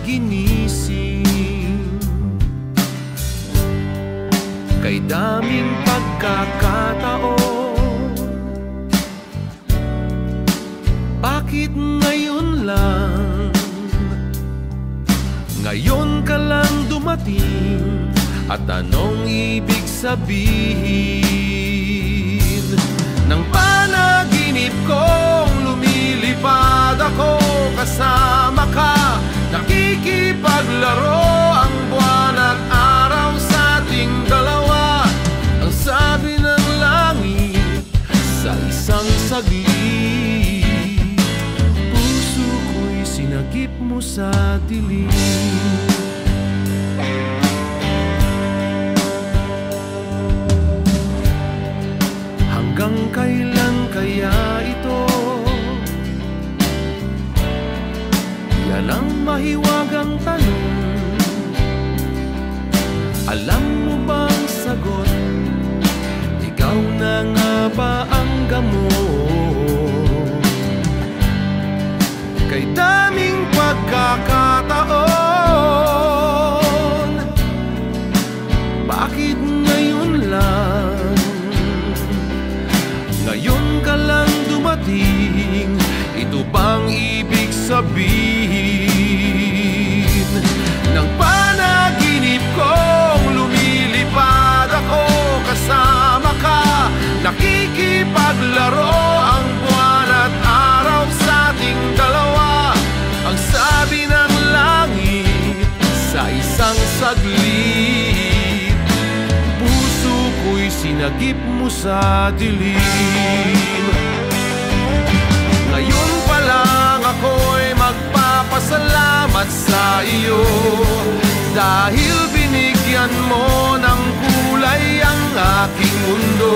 ginising. Kay daming pagkakataon, bakit ngayon lang? Ngayon ka lang dumating, at anong ibig sabihin? Nang panaginip kong lumilipad ako, kasama ka, nakikipaglaro ang buwan at araw sa ating dalawa. Ang sabi ng langit sa isang saglit, puso ko'y sinagip mo sa dilim. Hanggang kailan kaya ito? Yan ang mahiwagang tanong. Alam mo bang sagot? Ikaw na nga ba ang gamot? Kay daming pagkakataon, bakit ngayon lang? Ngayon ka lang dumating, ito bang ibig sabihin? Nang panaginip kong lumilipad ako, kasama ka, nakikipaglaro ang buwan at araw sa ating dalawa. Ang sabi ng langit sa isang saglit, puso ko'y sinagip mo sa dilim. Ngayon pa lang ako'y magpapasalamat sa iyo, dahil binigyan mo ng kulay ang aking mundo.